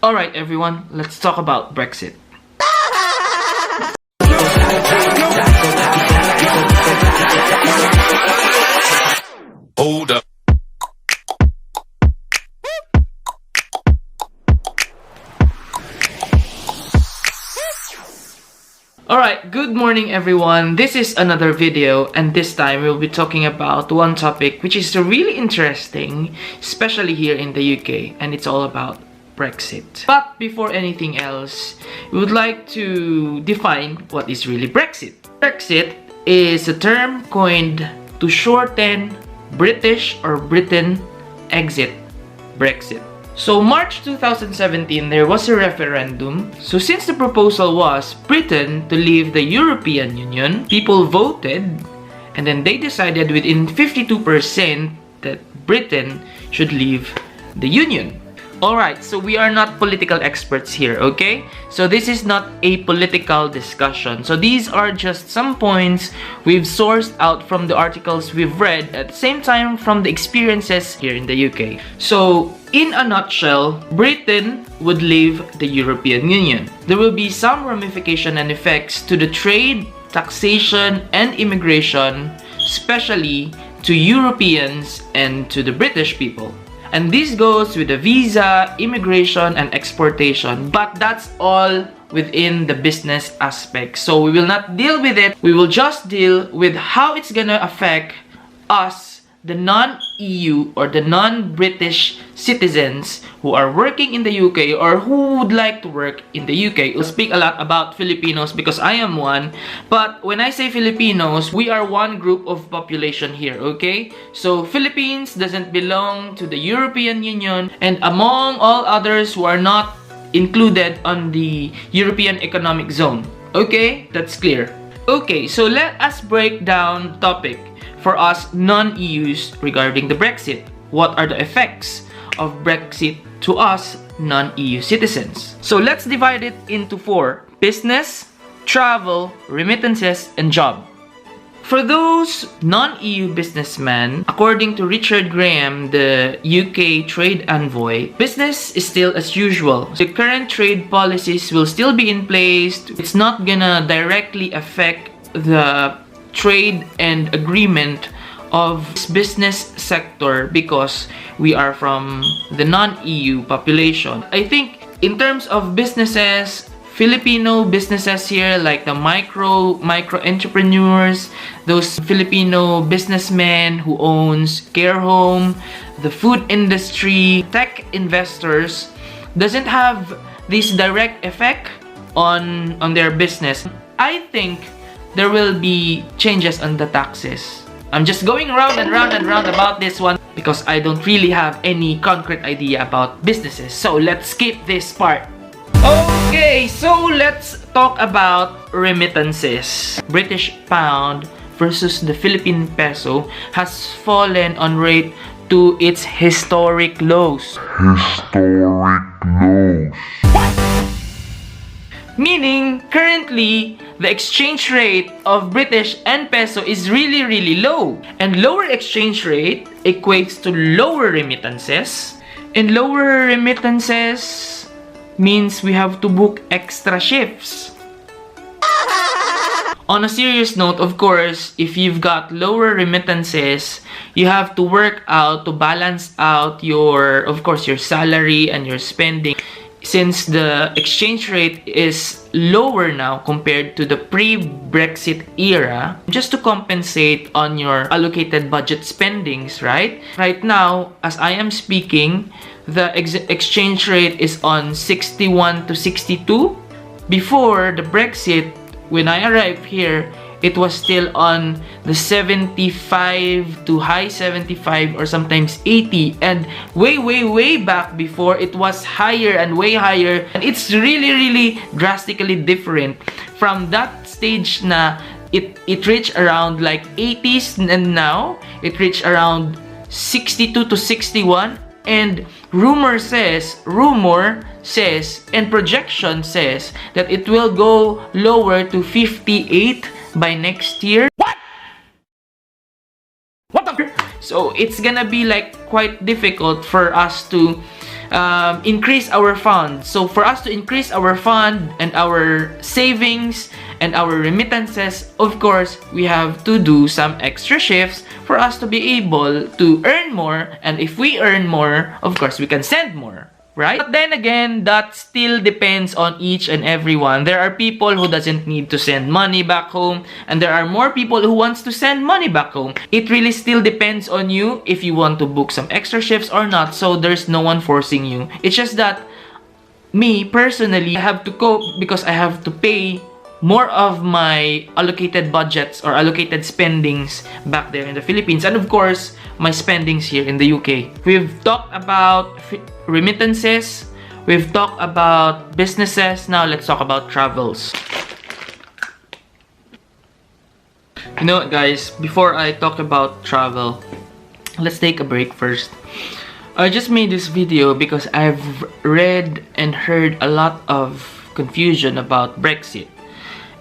Alright everyone, let's talk about Brexit. Hold up. Alright, good morning everyone. This is another video, and this time we'll be talking about one topic which is really interesting, especially here in the UK, and it's all about Brexit. But before anything else, we would like to define what is really Brexit. Brexit is a term coined to shorten British or Britain exit, Brexit. So March 2017, there was a referendum. So since the proposal was Britain to leave the European Union, people voted, and then they decided within 52% that Britain should leave the Union. Alright, so we are not political experts here, okay? So this is not a political discussion. So these are just some points we've sourced out from the articles we've read, at the same time from the experiences here in the UK. So in a nutshell, Britain would leave the European Union. There will be some ramification and effects to the trade, taxation, and immigration, especially to Europeans and to the British people. And this goes with the visa, immigration, and exportation. But that's all within the business aspect. So we will not deal with it. We will just deal with how it's gonna affect us, the non-EU or the non-British citizens who are working in the UK or who would like to work in the UK. We'll speak a lot about Filipinos because I am one. But when I say Filipinos, we are one group of population here, okay? So Philippines doesn't belong to the European Union, and among all others who are not included on the European Economic Zone. Okay? That's clear. Okay, so let us break down the topic for us non-EUs regarding the Brexit. What are the effects of Brexit to us non-EU citizens? So let's divide it into four: business, travel, remittances, and job. For those non-EU businessmen, according to Richard Graham, the UK trade envoy, business is still as usual. The current trade policies will still be in place. It's not gonna directly affect the trade and agreement of this business sector because we are from the non-EU population. I think in terms of businesses, Filipino businesses here, like the micro entrepreneurs, those Filipino businessmen who owns care home, the food industry, tech investors, doesn't have this direct effect on their business. I think there will be changes on the taxes. I'm just going round and round and round about this one because I don't really have any concrete idea about businesses. So let's skip this part. Okay, so let's talk about remittances. British pound versus the Philippine peso has fallen on rate to its historic lows. Meaning, currently, the exchange rate of British and peso is really low. And lower exchange rate equates to lower remittances. And lower remittances means we have to book extra shifts. On a serious note, of course, if you've got lower remittances, you have to work out to balance out your, of course, your salary and your spending. Since the exchange rate is lower now compared to the pre-Brexit era, just to compensate on your allocated budget spendings, right? Right now, as I am speaking, the exchange rate is on 61 to 62. Before the Brexit, when I arrived here, it was still on the 75 to high 75 or sometimes 80, and way back before it was higher and way higher, and it's really drastically different from that stage na it reached around like 80s, and now it reached around 62 to 61, and rumor says and projection says that it will go lower to 58 by next year. What the? So it's gonna be like quite difficult for us to increase our funds. So for us to increase our fund and our savings and our remittances, of course, we have to do some extra shifts for us to be able to earn more. And if we earn more, of course, we can send more. Right? But then again, that still depends on each and everyone. There are people who doesn't need to send money back home, and there are more people who wants to send money back home. It really still depends on you if you want to book some extra shifts or not. So there's no one forcing you. It's just that me personally, I have to cope because I have to pay more of my allocated budgets or allocated spendings back there in the Philippines, and of course my spendings here in the UK. We've talked about remittances, we've talked about businesses. Now let's talk about travels. You know what, guys, before I talk about travel, let's take a break first. I just made this video because I've read and heard a lot of confusion about Brexit.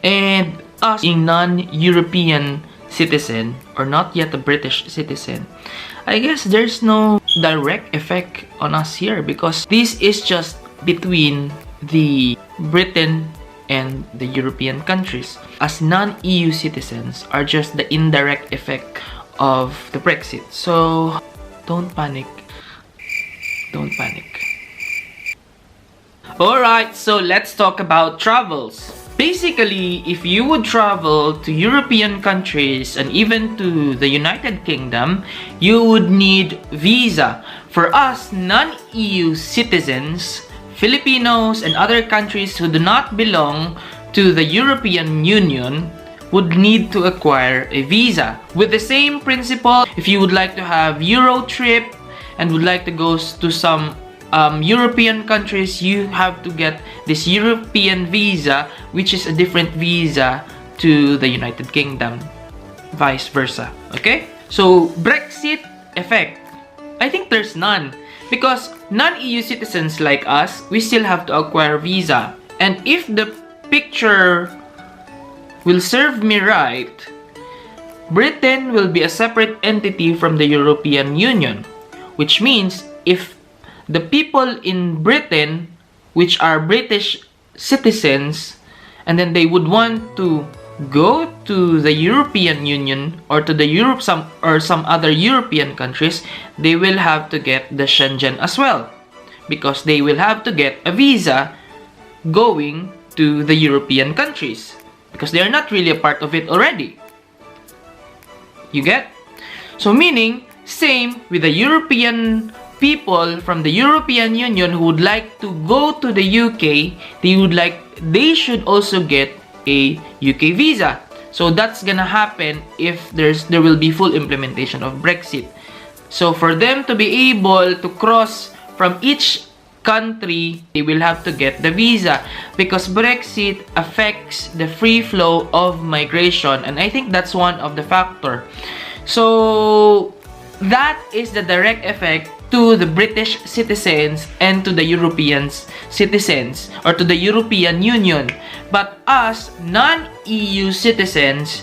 And us being non-European citizen or not yet a British citizen, I guess there's no direct effect on us here because this is just between the Britain and the European countries. As non-EU citizens are just the indirect effect of the Brexit. So don't panic. Don't panic. Alright, so let's talk about travels. Basically, if you would travel to European countries and even to the United Kingdom, you would need visa. For us non-EU citizens, Filipinos and other countries who do not belong to the European Union would need to acquire a visa. With the same principle, if you would like to have Euro trip and would like to go to some European countries, you have to get this European visa, which is a different visa to the United Kingdom, vice versa. Okay, so Brexit effect, I think there's none because non-EU citizens like us, we still have to acquire visa. And if the picture will serve me right, Britain will be a separate entity from the European Union, which means if the people in Britain, which are British citizens, and then they would want to go to the European Union or to the some other European countries, they will have to get the Schengen as well, because they will have to get a visa going to the European countries, because they are not really a part of it already. You get? So meaning, same with the European people from the European Union who would like to go to the UK, they should also get a UK visa. So that's gonna happen if there will be full implementation of Brexit. So for them to be able to cross from each country, they will have to get the visa because Brexit affects the free flow of migration, and I think that's one of the factor. So that is the direct effect to the British citizens and to the European citizens or to the European Union. But us non-EU citizens,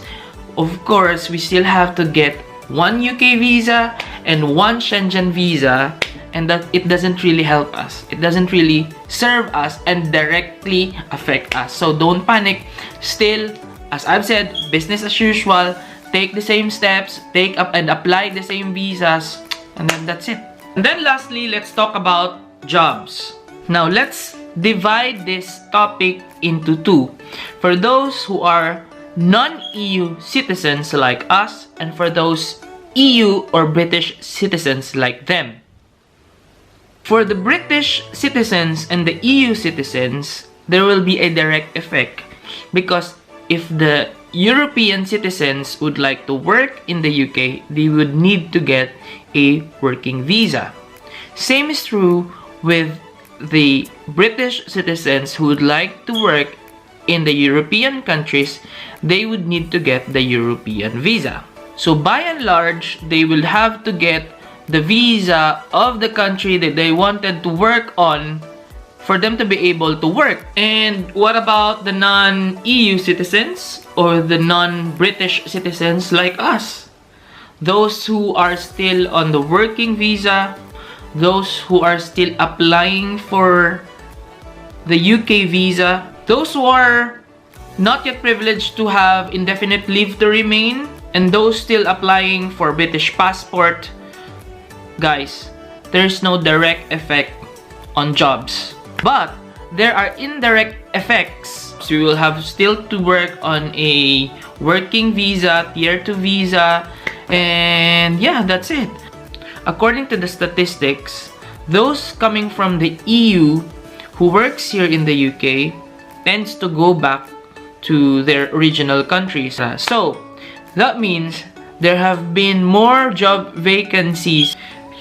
of course, we still have to get one UK visa and one Schengen visa, and that it doesn't really help us. It doesn't really serve us and directly affect us. So don't panic. Still, as I've said, business as usual. Take the same steps, take up and apply the same visas, and then that's it. And then lastly, let's talk about jobs. Now let's divide this topic into two. For those who are non-EU citizens like us, and for those EU or British citizens like them. For the British citizens and the EU citizens, there will be a direct effect because if the European citizens would like to work in the UK, they would need to get a working visa. Same is true with the British citizens who would like to work in the European countries, they would need to get the European visa. So by and large, they will have to get the visa of the country that they wanted to work on for them to be able to work. And what about the non-EU citizens or the non-British citizens like us? Those who are still on the working visa, those who are still applying for the UK visa, those who are not yet privileged to have indefinite leave to remain, and those still applying for British passport, guys, there's no direct effect on jobs. But there are indirect effects. So you will have still to work on a working visa, tier 2 visa, and yeah, that's it. According to the statistics, those coming from the EU who works here in the UK tends to go back to their original countries. So that means there have been more job vacancies.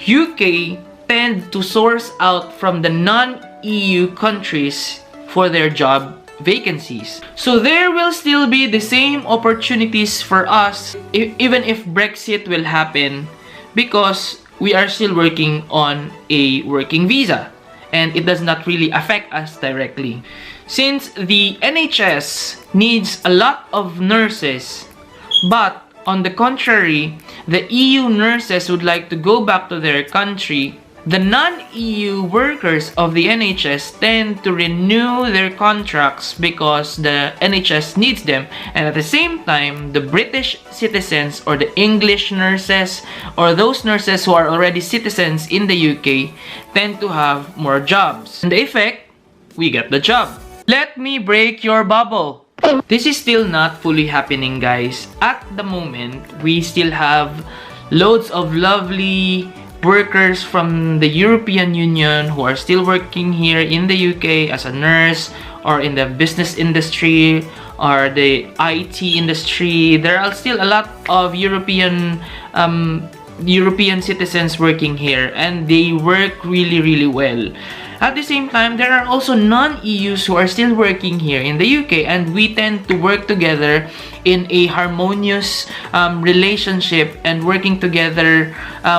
UK tend to source out from the non-EU countries for their job vacancies. So there will still be the same opportunities for us even if Brexit will happen, because we are still working on a working visa and it does not really affect us directly. Since the NHS needs a lot of nurses, but on the contrary, the EU nurses would like to go back to their country, the non-EU workers of the NHS tend to renew their contracts because the NHS needs them, and at the same time, the British citizens or the English nurses or those nurses who are already citizens in the UK tend to have more jobs. And the effect, we get the job. Let me break your bubble. This is still not fully happening, guys. At the moment, we still have loads of lovely workers from the European Union who are still working here in the UK as a nurse or in the business industry or the IT industry. There are still a lot of European citizens working here, and they work really well. At the same time, there are also non-EUs who are still working here in the UK, and we tend to work together in a harmonious relationship, and working together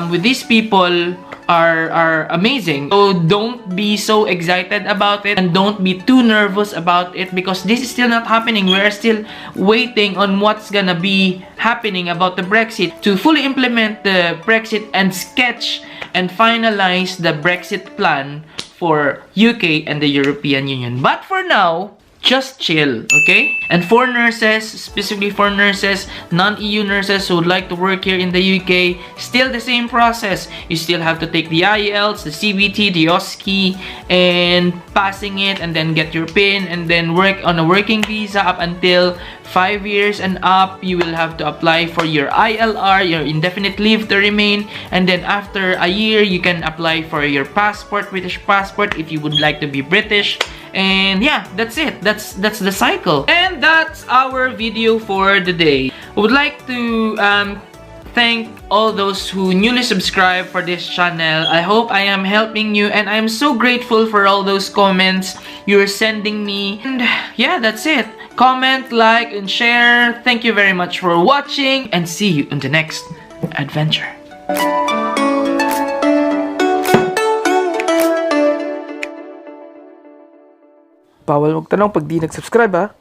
with these people are amazing. So don't be so excited about it and don't be too nervous about it, because this is still not happening. We're still waiting on what's gonna be happening about the Brexit to fully implement the Brexit and sketch and finalize the Brexit plan for UK and the European Union. But for now, just chill, okay? And for nurses, specifically for nurses, non-EU nurses who would like to work here in the UK, still the same process. You still have to take the IELTS, the CBT, the OSCE, and passing it, and then get your PIN, and then work on a working visa up until 5 years and up. You will have to apply for your ILR, your indefinite leave to remain, and then after a year, you can apply for your passport, British passport, if you would like to be British. And yeah, that's it. That's the cycle. And that's our video for the day. I would like to thank all those who newly subscribed for this channel. I hope I am helping you, and I'm so grateful for all those comments you're sending me. And yeah, that's it. Comment, like, and share. Thank you very much for watching, and see you in the next adventure. Bawal magtanong pag di nag-subscribe, ha?